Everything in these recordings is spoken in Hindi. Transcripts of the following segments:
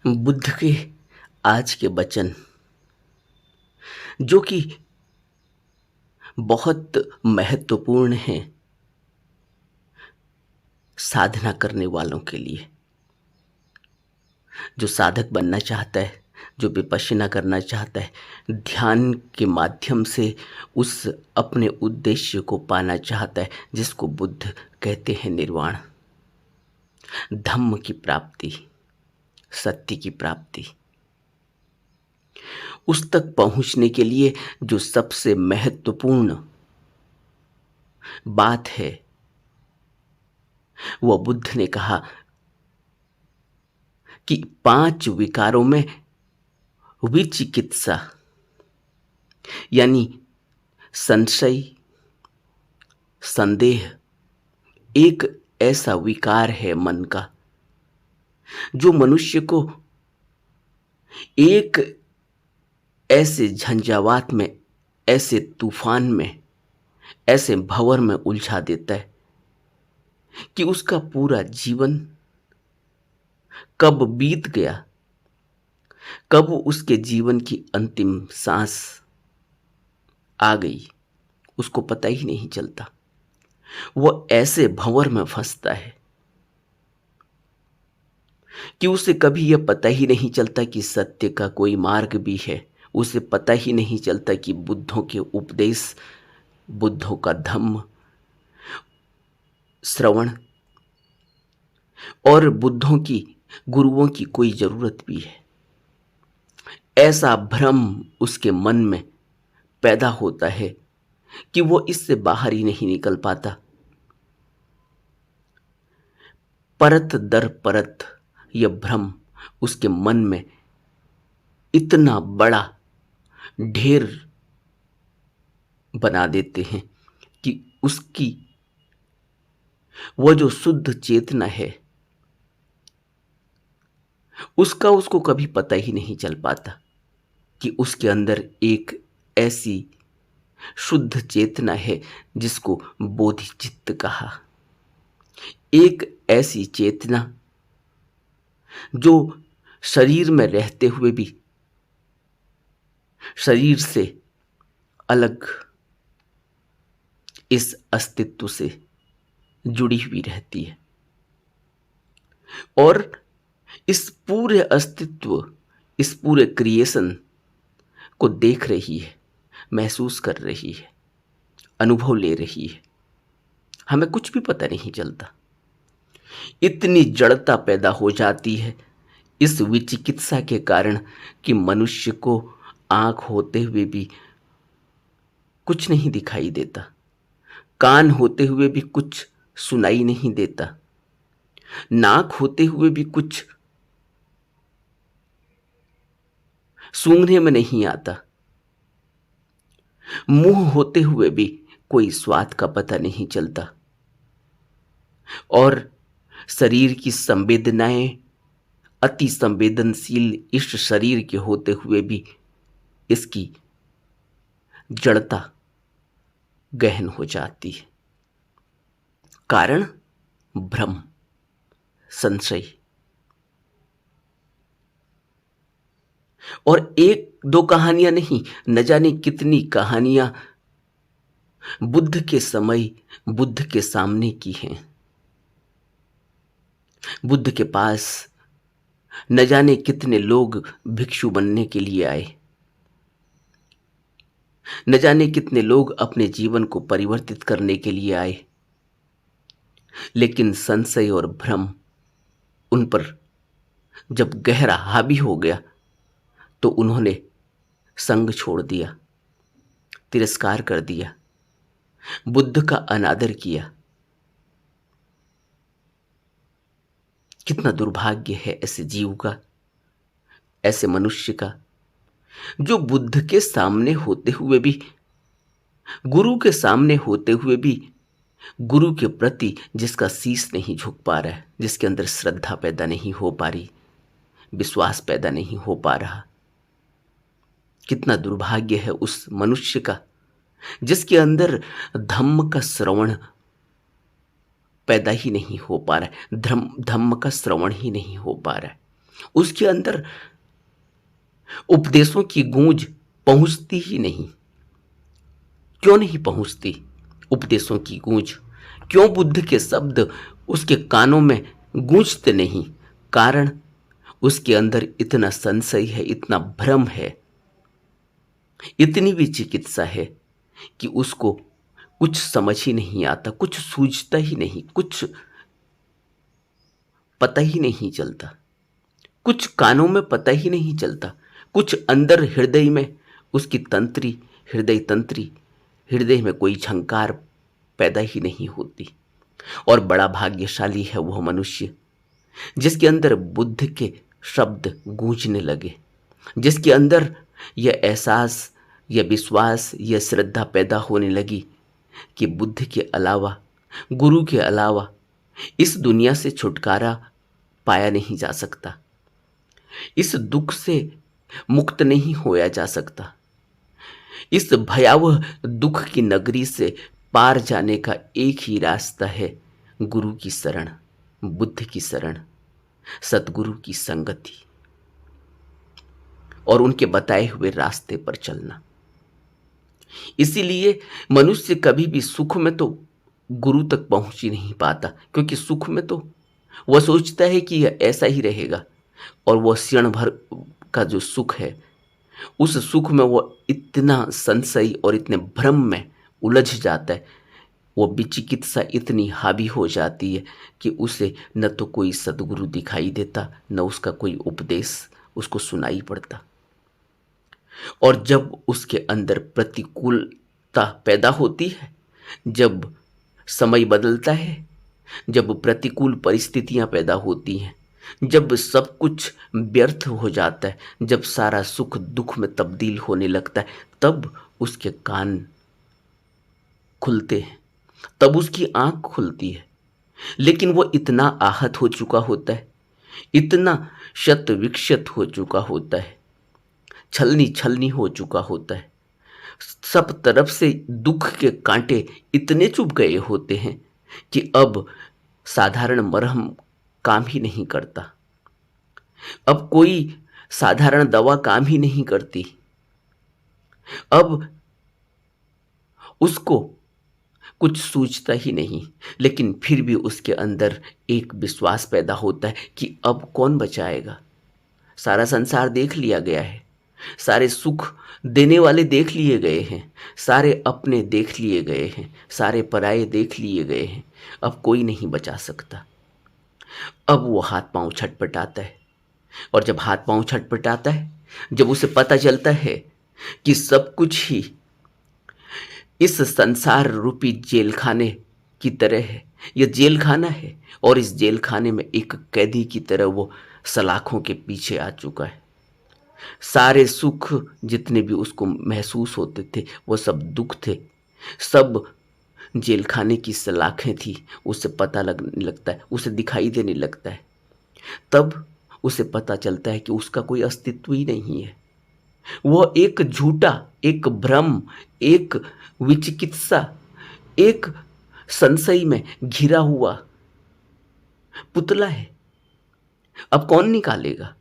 बुद्ध के आज के वचन जो कि बहुत महत्वपूर्ण हैं साधना करने वालों के लिए। जो साधक बनना चाहता है, जो विपश्यना करना चाहता है, ध्यान के माध्यम से उस अपने उद्देश्य को पाना चाहता है, जिसको बुद्ध कहते हैं निर्वाण, धम्म की प्राप्ति, सत्य की प्राप्ति। उस तक पहुंचने के लिए जो सबसे महत्वपूर्ण बात है, वह बुद्ध ने कहा कि 5 विकारों में विचिकित्सा यानी संशय, संदेह एक ऐसा विकार है मन का जो मनुष्य को एक ऐसे झंझावात में, ऐसे तूफान में, ऐसे भंवर में उलझा देता है कि उसका पूरा जीवन कब बीत गया, कब उसके जीवन की अंतिम सांस आ गई, उसको पता ही नहीं चलता। वह ऐसे भंवर में फंसता है कि उसे कभी यह पता ही नहीं चलता कि सत्य का कोई मार्ग भी है। उसे पता ही नहीं चलता कि बुद्धों के उपदेश, बुद्धों का धम्म श्रवण और बुद्धों की, गुरुओं की कोई जरूरत भी है। ऐसा भ्रम उसके मन में पैदा होता है कि वो इससे बाहर ही नहीं निकल पाता। परत दर परत यह भ्रम उसके मन में इतना बड़ा ढेर बना देते हैं कि उसकी वह जो शुद्ध चेतना है उसको कभी पता ही नहीं चल पाता कि उसके अंदर एक ऐसी शुद्ध चेतना है जिसको बोधिचित्त कहा। एक ऐसी चेतना जो शरीर में रहते हुए भी शरीर से अलग इस अस्तित्व से जुड़ी हुई रहती है और इस पूरे अस्तित्व, इस पूरे क्रिएशन को देख रही है, महसूस कर रही है, अनुभव ले रही है। हमें कुछ भी पता नहीं चलता। इतनी जड़ता पैदा हो जाती है इस विचिकित्सा के कारण कि मनुष्य को आंख होते हुए भी कुछ नहीं दिखाई देता, कान होते हुए भी कुछ सुनाई नहीं देता, नाक होते हुए भी कुछ सूंघने में नहीं आता, मुंह होते हुए भी कोई स्वाद का पता नहीं चलता और शरीर की संवेदनाएं अति संवेदनशील इस शरीर के होते हुए भी इसकी जड़ता गहन हो जाती है। कारण भ्रम, संशय। और एक दो कहानियां नहीं, न जाने कितनी कहानियां बुद्ध के समय, बुद्ध के सामने की हैं। बुद्ध के पास न जाने कितने लोग भिक्षु बनने के लिए आए, न जाने कितने लोग अपने जीवन को परिवर्तित करने के लिए आए, लेकिन संशय और भ्रम उन पर जब गहरा हावी हो गया तो उन्होंने संग छोड़ दिया, तिरस्कार कर दिया, बुद्ध का अनादर किया। कितना दुर्भाग्य है ऐसे जीव का, ऐसे मनुष्य का, जो बुद्ध के सामने होते हुए भी, गुरु के सामने होते हुए भी गुरु के प्रति जिसका शीश नहीं झुक पा रहा है, जिसके अंदर श्रद्धा पैदा नहीं हो पा रही, विश्वास पैदा नहीं हो पा रहा। कितना दुर्भाग्य है उस मनुष्य का जिसके अंदर धम्म का श्रवण पैदा ही नहीं हो पा रहा है, धम्म का श्रवण ही नहीं हो पा रहा है। उसके अंदर उपदेशों की गूंज पहुंचती ही नहीं। क्यों नहीं पहुंचती उपदेशों की गूंज? क्यों बुद्ध के शब्द उसके कानों में गूंजते नहीं? कारण उसके अंदर इतना संशय है, इतना भ्रम है, इतनी भी चिकित्सा है कि उसको कुछ समझ ही नहीं आता, कुछ सूझता ही नहीं, कुछ पता ही नहीं चलता, कुछ कानों में पता ही नहीं चलता, कुछ अंदर हृदय में उसकी तंत्री, हृदय तंत्री, हृदय में कोई झंकार पैदा ही नहीं होती। और बड़ा भाग्यशाली है वह मनुष्य जिसके अंदर बुद्ध के शब्द गूंजने लगे, जिसके अंदर यह एहसास, यह विश्वास, यह श्रद्धा पैदा होने लगी कि बुद्ध के अलावा, गुरु के अलावा इस दुनिया से छुटकारा पाया नहीं जा सकता, इस दुख से मुक्त नहीं होया जा सकता, इस भयावह दुख की नगरी से पार जाने का एक ही रास्ता है, गुरु की शरण, बुद्ध की शरण, सतगुरु की संगति और उनके बताए हुए रास्ते पर चलना। इसीलिए मनुष्य कभी भी सुख में तो गुरु तक पहुंच ही नहीं पाता, क्योंकि सुख में तो वह सोचता है कि यह ऐसा ही रहेगा, और वह क्षण भर का जो सुख है, उस सुख में वह इतना संशय और इतने भ्रम में उलझ जाता है, वो विचिकित्सा इतनी हावी हो जाती है कि उसे न तो कोई सद्गुरु दिखाई देता, न उसका कोई उपदेश उसको सुनाई पड़ता। और जब उसके अंदर प्रतिकूलता पैदा होती है, जब समय बदलता है, जब प्रतिकूल परिस्थितियां पैदा होती हैं, जब सब कुछ व्यर्थ हो जाता है, जब सारा सुख दुख में तब्दील होने लगता है, तब उसके कान खुलते हैं, तब उसकी आंख खुलती है। लेकिन वो इतना आहत हो चुका होता है, इतना शत विक्षत हो चुका होता है, छलनी छलनी हो चुका होता है, सब तरफ से दुख के कांटे इतने चुभ गए होते हैं कि अब साधारण मरहम काम ही नहीं करता, अब कोई साधारण दवा काम ही नहीं करती, अब उसको कुछ सूझता ही नहीं। लेकिन फिर भी उसके अंदर एक विश्वास पैदा होता है कि अब कौन बचाएगा, सारा संसार देख लिया गया है, सारे सुख देने वाले देख लिए गए हैं, सारे अपने देख लिए गए हैं, सारे पराये देख लिए गए हैं, अब कोई नहीं बचा सकता। अब वो हाथ पांव छटपटाता है, और जब हाथ पांव छटपटाता है, जब उसे पता चलता है कि सब कुछ ही इस संसार रूपी जेल खाने की तरह है, यह जेल खाना है, और इस जेल खाने में एक कैदी की तरह वो सलाखों के पीछे आ चुका है। सारे सुख जितने भी उसको महसूस होते थे वो सब दुख थे, सब जेल खाने की सलाखें थी। उसे पता लगने लगता है, उसे दिखाई देने लगता है, तब उसे पता चलता है कि उसका कोई अस्तित्व ही नहीं है। वह एक झूठा, एक भ्रम, एक विचिकित्सा, एक संशय में घिरा हुआ पुतला है। अब कौन निकालेगा?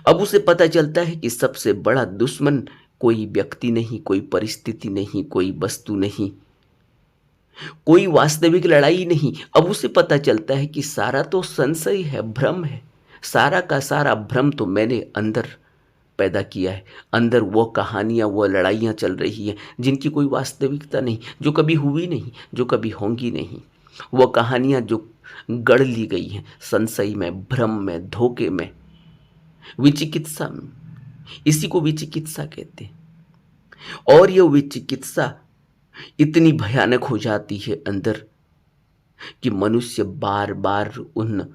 अब उसे पता चलता है कि सबसे बड़ा दुश्मन कोई व्यक्ति नहीं, कोई परिस्थिति नहीं, कोई वस्तु नहीं, कोई वास्तविक लड़ाई नहीं। अब उसे पता चलता है कि सारा तो संशय है, भ्रम है, सारा का सारा भ्रम तो मैंने अंदर पैदा किया है। अंदर वो कहानियाँ, वो लड़ाइयाँ चल रही हैं जिनकी कोई वास्तविकता नहीं, जो कभी हुई नहीं, जो कभी होंगी नहीं। वो कहानियाँ जो गढ़ ली गई हैं संशय में, भ्रम में, धोखे में, विचिकित्सा में। इसी को विचिकित्सा कहते हैं। और यह विचिकित्सा इतनी भयानक हो जाती है अंदर कि मनुष्य बार बार उन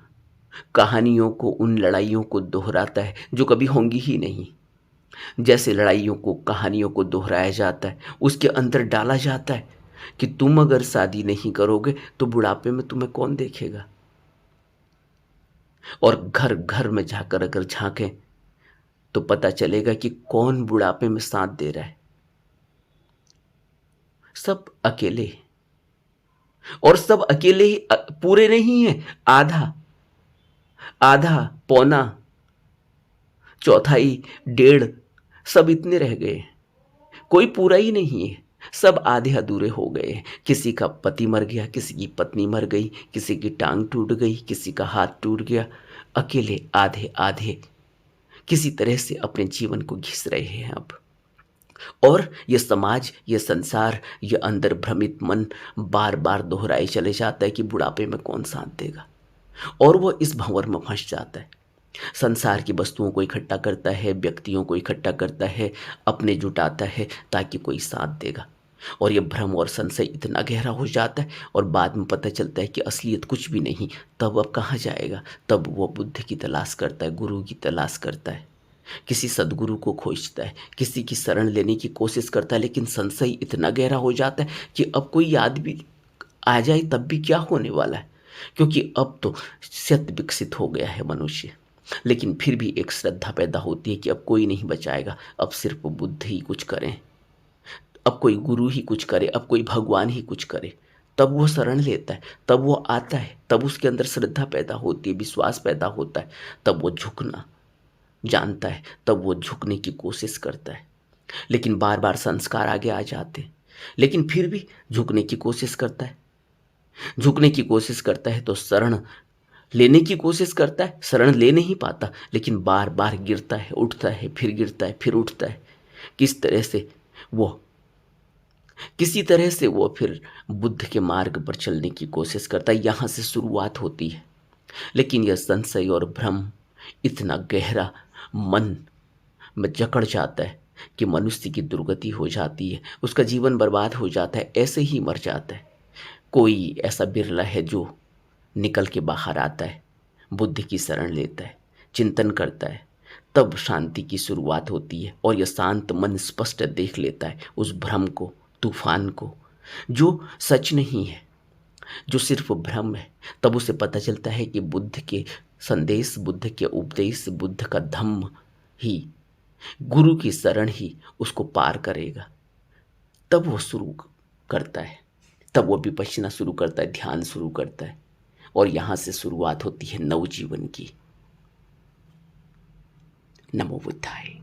कहानियों को, उन लड़ाइयों को दोहराता है जो कभी होंगी ही नहीं। जैसे लड़ाइयों को, कहानियों को दोहराया जाता है, उसके अंदर डाला जाता है कि तुम अगर शादी नहीं करोगे तो बुढ़ापे में तुम्हें कौन देखेगा। और घर घर में जाकर अगर झांकें तो पता चलेगा कि कौन बुढ़ापे में साथ दे रहा है। सब अकेले, और सब अकेले ही पूरे नहीं है, आधा आधा, पौना, चौथाई, डेढ़, सब इतने रह गए। कोई पूरा ही नहीं है, सब आधे अधूरे हो गए हैं। किसी का पति मर गया, किसी की पत्नी मर गई, किसी की टांग टूट गई, किसी का हाथ टूट गया। अकेले आधे आधे किसी तरह से अपने जीवन को घिस रहे हैं अब। और ये समाज, ये संसार, ये अंदर भ्रमित मन बार बार दोहराए चले जाता है कि बुढ़ापे में कौन साथ देगा, और वो इस भंवर में फंस जाता है। संसार की वस्तुओं को इकट्ठा करता है, व्यक्तियों को इकट्ठा करता है, अपने जुटाता है ताकि कोई साथ देगा। और ये भ्रम और संशय इतना गहरा हो जाता है और बाद में पता चलता है कि असलियत कुछ भी नहीं। तब अब कहाँ जाएगा? तब वो बुद्ध की तलाश करता है, गुरु की तलाश करता है, किसी सदगुरु को खोजता है, किसी की शरण लेने की कोशिश करता है। लेकिन संशय इतना गहरा हो जाता है कि अब कोई याद भी आ जाए तब भी क्या होने वाला है, क्योंकि अब तो शत विकसित हो गया है मनुष्य। लेकिन फिर भी एक श्रद्धा पैदा होती है कि अब कोई नहीं बचाएगा, अब सिर्फ बुद्ध ही कुछ करें, अब कोई गुरु ही कुछ करे, अब कोई भगवान ही कुछ करे। तब वो शरण लेता है, तब वो आता है, तब उसके अंदर श्रद्धा पैदा होती है, विश्वास पैदा होता है, तब वो झुकना जानता है, तब वो झुकने की कोशिश करता है। लेकिन बार बार संस्कार आगे आ जाते हैं, लेकिन फिर भी झुकने की कोशिश करता है। झुकने की कोशिश करता है तो शरण लेने की कोशिश करता है, शरण ले नहीं पाता, लेकिन बार बार गिरता है, उठता है, फिर गिरता है, फिर उठता है। किस तरह से वो किसी तरह से वो फिर बुद्ध के मार्ग पर चलने की कोशिश करता है। यहाँ से शुरुआत होती है। लेकिन यह संशय और भ्रम इतना गहरा मन में जकड़ जाता है कि मनुष्य की दुर्गति हो जाती है, उसका जीवन बर्बाद हो जाता है, ऐसे ही मर जाता है। कोई ऐसा बिरला है जो निकल के बाहर आता है, बुद्ध की शरण लेता है, चिंतन करता है, तब शांति की शुरुआत होती है। और यह शांत मन स्पष्ट देख लेता है उस भ्रम को, तूफान को, जो सच नहीं है, जो सिर्फ भ्रम है। तब उसे पता चलता है कि बुद्ध के संदेश, बुद्ध के उपदेश, बुद्ध का धम्म ही, गुरु की शरण ही उसको पार करेगा। तब वो शुरू करता है, तब वो विपश्यना शुरू करता है, ध्यान शुरू करता है, और यहाँ से शुरुआत होती है नवजीवन की। नमो बुद्धाय।